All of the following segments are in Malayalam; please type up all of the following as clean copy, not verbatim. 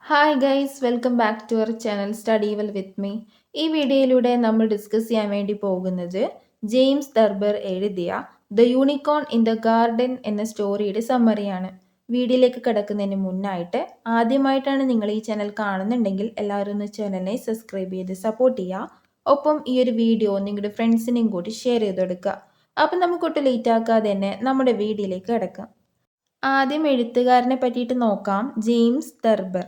Hi guys, welcome back to our channel study well with me. ഈ വീഡിയോയിലൂടെ നമ്മൾ ഡിസ്കസ് ചെയ്യാൻ വേണ്ടി പോകുന്നത് ജെയിംസ് ദർബർ എഴുതിയ the unicorn in the garden എന്ന സ്റ്റോറിയുടെ സമ്മറിയാണ്. വീഡിയോയിലേക്ക് കിടക്കുന്നതിന് മുന്നായിട്ട് ആദ്യമായിട്ടാണ് നിങ്ങൾ ഈ ചാനൽ കാണുന്നുണ്ടെങ്കിൽ എല്ലാവരും ഒന്ന് ചാനലിനെ സബ്സ്ക്രൈബ് ചെയ്ത് സപ്പോർട്ട് ചെയ്യുക. ഒപ്പം ഈ ഒരു വീഡിയോ നിങ്ങളുടെ ഫ്രണ്ട്സിനെയും കൂടി ഷെയർ ചെയ്ത് കൊടുക്കുക. അപ്പം നമുക്കൊട്ട് ലേറ്റ് ആക്കാതെ തന്നെ നമ്മുടെ വീഡിയോയിലേക്ക് കിടക്കാം. ആദ്യം എഴുത്തുകാരനെ പറ്റിയിട്ട് നോക്കാം. ജെയിംസ് ദർബർ.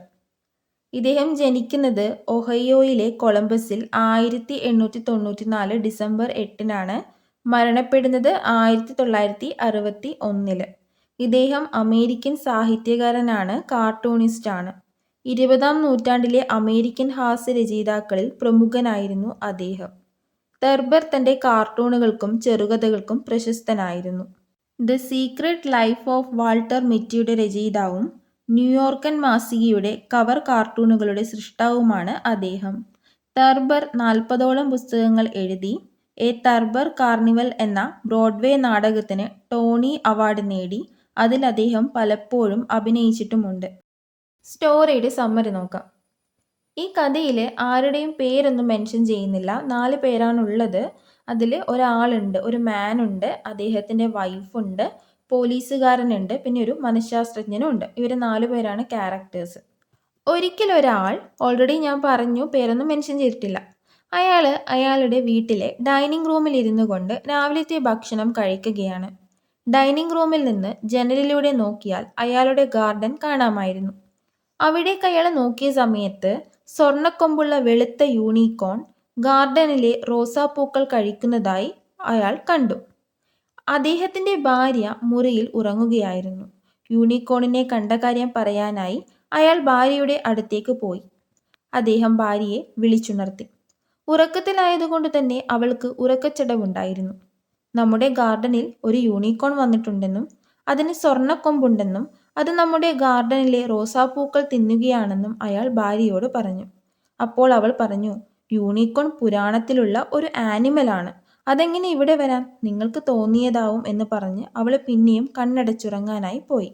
ഇദ്ദേഹം ജനിക്കുന്നത് ഒഹയോയിലെ കൊളംബസിൽ 1894 ഡിസംബർ 8-നാണ്. മരണപ്പെടുന്നത് 1961. ഇദ്ദേഹം അമേരിക്കൻ സാഹിത്യകാരനാണ്, കാർട്ടൂണിസ്റ്റാണ്. 20-ാം നൂറ്റാണ്ടിലെ അമേരിക്കൻ ഹാസ്യരചയിതാക്കളിൽ പ്രമുഖനായിരുന്നു അദ്ദേഹം. ദർബർ തൻ്റെ കാർട്ടൂണുകൾക്കും ചെറുകഥകൾക്കും പ്രശസ്തനായിരുന്നു. The secret life of Walter മിറ്റിയുടെ രചയിതാവും ന്യൂയോർക്കൻ മാസികയുടെ കവർ കാർട്ടൂണുകളുടെ സൃഷ്ടാവുമാണ് അദ്ദേഹം. ദർബർ 40ഓളം പുസ്തകങ്ങൾ എഴുതി. എ ദർബർ കാർണിവൽ എന്ന ബ്രോഡ്വേ നാടകത്തിന് ടോണി അവാർഡ് നേടി. അതിൽ അദ്ദേഹം പലപ്പോഴും അഭിനയിച്ചിട്ടുമുണ്ട്. സ്റ്റോറിയുടെ സമ്മറി നോക്കാം. ഈ കഥയിൽ ആരുടെയും പേരൊന്നും മെൻഷൻ ചെയ്യുന്നില്ല. 4 പേരാണുള്ളത്. അതിൽ ഒരാളുണ്ട്, ഒരു മാനുണ്ട്, അദ്ദേഹത്തിൻ്റെ വൈഫുണ്ട്, പോലീസുകാരനുണ്ട്, പിന്നെ ഒരു മനഃശാസ്ത്രജ്ഞനുണ്ട്. ഇവർ 4 പേരാണ് ക്യാരക്ടേഴ്സ്. ഒരിക്കലൊരാൾ, ഓൾറെഡി ഞാൻ പറഞ്ഞു പേരൊന്നും മെൻഷൻ ചെയ്തിട്ടില്ല, അയാളുടെ വീട്ടിലെ ഡൈനിങ് റൂമിൽ ഇരുന്നു കൊണ്ട് രാവിലത്തെ ഭക്ഷണം കഴിക്കുകയാണ്. ഡൈനിങ് റൂമിൽ നിന്ന് ജനലിലൂടെ നോക്കിയാൽ അയാളുടെ ഗാർഡൻ കാണാമായിരുന്നു. അവിടേക്ക് അയാൾ നോക്കിയ സമയത്ത് സ്വർണ്ണക്കൊമ്പുള്ള വെളുത്ത യൂണിക്കോൺ ഗാർഡനിലെ റോസാപ്പൂക്കൾ കഴിക്കുന്നതായി അയാൾ കണ്ടു. അദ്ദേഹത്തിൻ്റെ ഭാര്യ മുറിയിൽ ഉറങ്ങുകയായിരുന്നു. യൂണിക്കോണിനെ കണ്ട കാര്യം പറയാനായി അയാൾ ഭാര്യയുടെ അടുത്തേക്ക് പോയി. അദ്ദേഹം ഭാര്യയെ വിളിച്ചുണർത്തി. ഉറക്കത്തിലായതുകൊണ്ട് തന്നെ അവൾക്ക് ഉറക്കച്ചടവുണ്ടായിരുന്നു. നമ്മുടെ ഗാർഡനിൽ ഒരു യൂണിക്കോൺ വന്നിട്ടുണ്ടെന്നും അതിന് സ്വർണ്ണക്കൊമ്പുണ്ടെന്നും അത് നമ്മുടെ ഗാർഡനിലെ റോസാപ്പൂക്കൾ തിന്നുകയാണെന്നും അയാൾ ഭാര്യയോട് പറഞ്ഞു. അപ്പോൾ അവൾ പറഞ്ഞു, യൂണിക്കോൺ പുരാണത്തിലുള്ള ഒരു ആനിമലാണ്, അതെങ്ങനെ ഇവിടെ വരാൻ? നിങ്ങൾക്ക് തോന്നിയതാവും എന്ന് പറഞ്ഞ് അവൾ പിന്നെയും കണ്ണടച്ചുറങ്ങാനായി പോയി.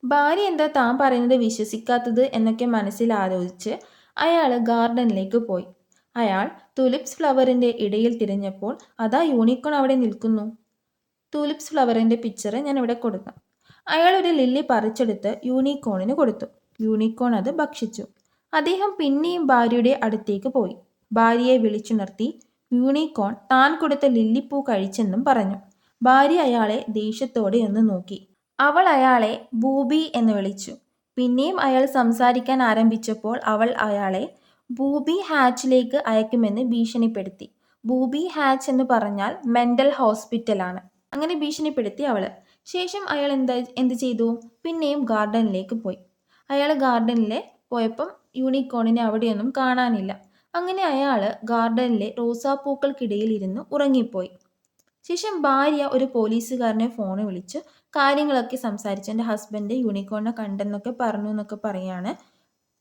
ഭാര്യ എന്താ താൻ പറയുന്നത് വിശ്വസിക്കാത്തത് എന്നൊക്കെ മനസ്സിൽ ആലോചിച്ച് അയാൾ ഗാർഡനിലേക്ക് പോയി. അയാൾ തുലിപ്സ് ഫ്ലവറിൻ്റെ ഇടയിൽ തിരഞ്ഞപ്പോൾ അതാ യൂണിക്കോൺ അവിടെ നിൽക്കുന്നു. തുലിപ്സ് ഫ്ലവറിൻ്റെ പിക്ചർ ഞാൻ ഇവിടെ കൊടുക്കാം. അയാൾ ഒരു ലില്ലി പറിച്ചെടുത്ത് യൂണിക്കോണിന് കൊടുത്തു. യൂണിക്കോൺ അത് ഭക്ഷിച്ചു. അദ്ദേഹം പിന്നെയും ഭാര്യയുടെ അടുത്തേക്ക് പോയി. ഭാര്യയെ വിളിച്ചുണർത്തി യൂണിക്കോൺ താൻ കൊടുത്ത ലില്ലിപ്പൂ കഴിച്ചെന്നും പറഞ്ഞു. ഭാര്യ അയാളെ ദേഷ്യത്തോടെ ഒന്ന് നോക്കി. അവൾ അയാളെ ബൂബി എന്ന് വിളിച്ചു. പിന്നെയും അയാൾ സംസാരിക്കാൻ ആരംഭിച്ചപ്പോൾ അവൾ അയാളെ ബൂബി ഹാച്ചിലേക്ക് അയക്കുമെന്ന് ഭീഷണിപ്പെടുത്തി. ബൂബി ഹാച്ച് എന്ന് പറഞ്ഞാൽ മെൻ്റൽ ഹോസ്പിറ്റലാണ്. അങ്ങനെ ഭീഷണിപ്പെടുത്തി അവൾ. ശേഷം അയാൾ എന്ത് ചെയ്തു? പിന്നെയും ഗാർഡനിലേക്ക് പോയി. അയാൾ ഗാർഡനിൽ പോയപ്പം യൂണിക്കോണിനെ അവിടെയൊന്നും കാണാനില്ല. അങ്ങനെ അയാൾ ഗാർഡനിലെ റോസാപ്പൂക്കൾക്കിടയിൽ ഇരുന്ന് ഉറങ്ങിപ്പോയി. ശേഷം ഭാര്യ ഒരു പോലീസുകാരനെ ഫോണ് വിളിച്ച് കാര്യങ്ങളൊക്കെ സംസാരിച്ചു. എൻ്റെ ഹസ്ബൻഡ് യൂണിക്കോണിനെ കണ്ടെന്നൊക്കെ പറഞ്ഞു എന്നൊക്കെ പറയാണ്.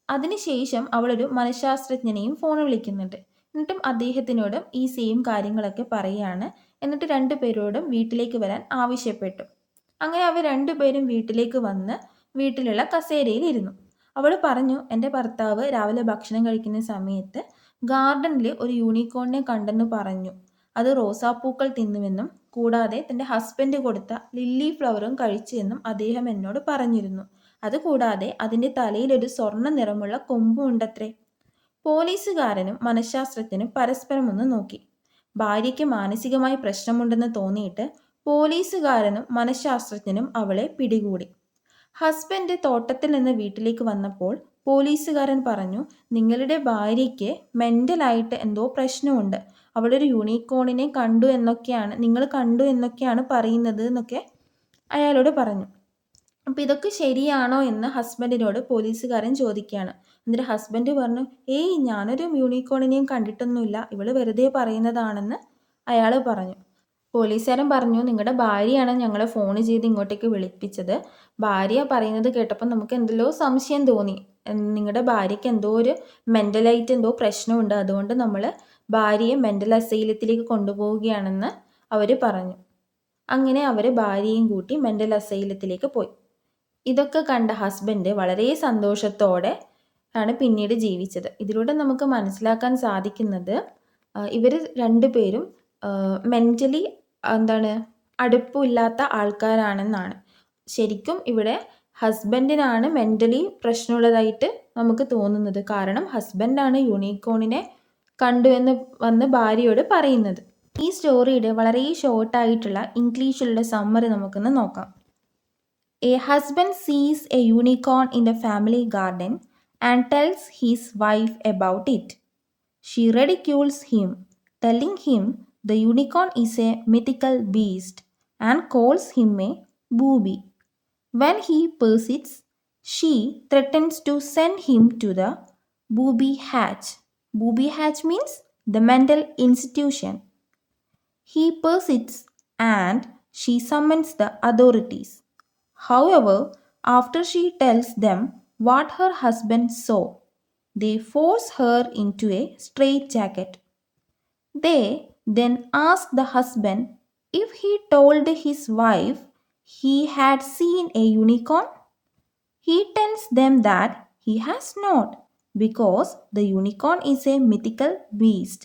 അതിനുശേഷം അവളൊരു മനഃശാസ്ത്രജ്ഞനെയും ഫോൺ വിളിക്കുന്നുണ്ട്. എന്നിട്ടും അദ്ദേഹത്തിനോടും ഈ സെയിം കാര്യങ്ങളൊക്കെ പറയുകയാണ്. എന്നിട്ട് 2 പേരോടും വീട്ടിലേക്ക് വരാൻ ആവശ്യപ്പെട്ടു. അങ്ങനെ അവർ 2 പേരും വീട്ടിലേക്ക് വന്ന് വീട്ടിലുള്ള കസേരയിൽ ഇരുന്നു. അവൾ പറഞ്ഞു, എൻ്റെ ഭർത്താവ് രാവിലെ ഭക്ഷണം കഴിക്കുന്ന സമയത്ത് ഗാർഡനിൽ ഒരു യൂണിക്കോണിനെ കണ്ടെന്ന് പറഞ്ഞു. അത് റോസാപ്പൂക്കൾ തിന്നുവെന്നും കൂടാതെ തൻ്റെ ഹസ്ബൻഡ് കൊടുത്ത ലില്ലി ഫ്ലവറും കഴിച്ചു എന്നും അദ്ദേഹം എന്നോട് പറഞ്ഞിരുന്നു. അതുകൂടാതെ അതിൻ്റെ തലയിൽ ഒരു സ്വർണ്ണ നിറമുള്ള കൊമ്പും ഉണ്ടത്രേ. പോലീസുകാരനും മനഃശാസ്ത്രജ്ഞനും പരസ്പരം ഒന്ന് നോക്കി. ഭാര്യയ്ക്ക് മാനസികമായി പ്രശ്നമുണ്ടെന്ന് തോന്നിയിട്ട് പോലീസുകാരനും മനഃശാസ്ത്രജ്ഞനും അവളെ പിടികൂടി. ഹസ്ബൻഡ് തോട്ടത്തിൽ നിന്ന് വീട്ടിലേക്ക് വന്നപ്പോൾ പോലീസുകാരൻ പറഞ്ഞു, നിങ്ങളുടെ ഭാര്യയ്ക്ക് മെൻ്റലായിട്ട് എന്തോ പ്രശ്നമുണ്ട്, അവളൊരു യൂണിക്കോണിനെ നിങ്ങൾ കണ്ടു എന്നൊക്കെയാണ് പറയുന്നത് എന്നൊക്കെ അയാളോട് പറഞ്ഞു. അപ്പോൾ ഇതൊക്കെ ശരിയാണോ എന്ന് ഹസ്ബൻഡിനോട് പോലീസുകാരൻ ചോദിക്കുകയാണ്. എന്നിട്ട് ഹസ്ബൻഡ് പറഞ്ഞു, ഏയ് ഞാനൊരു യൂണിക്കോണിനെയും കണ്ടിട്ടൊന്നുമില്ല, ഇവള് വെറുതെ പറയുന്നതാണെന്ന് അയാൾ പറഞ്ഞു. പോലീസുകാരൻ പറഞ്ഞു, നിങ്ങളുടെ ഭാര്യയാണ് ഞങ്ങളെ ഫോൺ ചെയ്ത് ഇങ്ങോട്ടേക്ക് വിളിപ്പിച്ചത്. ഭാര്യ പറയുന്നത് കേട്ടപ്പോൾ നമുക്ക് എന്തെല്ലോ സംശയം തോന്നി. നിങ്ങളുടെ ഭാര്യയ്ക്ക് എന്തോ ഒരു മെൻ്റലായിട്ട് എന്തോ പ്രശ്നമുണ്ട്, അതുകൊണ്ട് നമ്മൾ ഭാര്യയെ മെൻ്റൽ അസൈലത്തിലേക്ക് കൊണ്ടുപോവുകയാണെന്ന് അവർ പറഞ്ഞു. അങ്ങനെ അവർ ഭാര്യയും കൂട്ടി മെൻ്റൽ അസൈലത്തിലേക്ക് പോയി. ഇതൊക്കെ കണ്ട ഹസ്ബൻഡ് വളരെ സന്തോഷത്തോടെ ആണ് പിന്നീട് ജീവിച്ചത്. ഇതിലൂടെ നമുക്ക് മനസ്സിലാക്കാൻ സാധിക്കുന്നത് ഇവർ രണ്ടുപേരും മെൻ്റലി അടുപ്പമില്ലാത്ത ആൾക്കാരാണെന്നാണ്. ശരിക്കും ഇവിടെ ഹസ്ബൻഡിനാണ് മെൻ്റലി പ്രശ്നമുള്ളതായിട്ട് നമുക്ക് തോന്നുന്നത്. കാരണം ഹസ്ബൻഡാണ് യൂണിക്കോണിനെ കണ്ടു എന്ന് വന്ന് ഭാര്യയോട് പറയുന്നത്. ഈ സ്റ്റോറിയുടെ വളരെ ഷോർട്ടായിട്ടുള്ള ഇംഗ്ലീഷിലുള്ള സമ്മറി നമുക്കൊന്ന് നോക്കാം. A husband sees a unicorn in the family garden and tells his wife about it. She ridicules him, telling him the unicorn is a mythical beast and calls him a booby. When he persists, she threatens to send him to the booby hatch. Booby hatch means the mental institution. He persists and she summons the authorities. However, after she tells them what her husband saw, they force her into a straitjacket. They then ask the husband if he told his wife he had seen a unicorn. He tells them that he has not, because the unicorn is a mythical beast.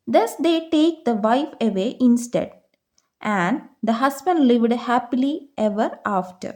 Thus they take the wife away instead, and the husband lived happily ever after.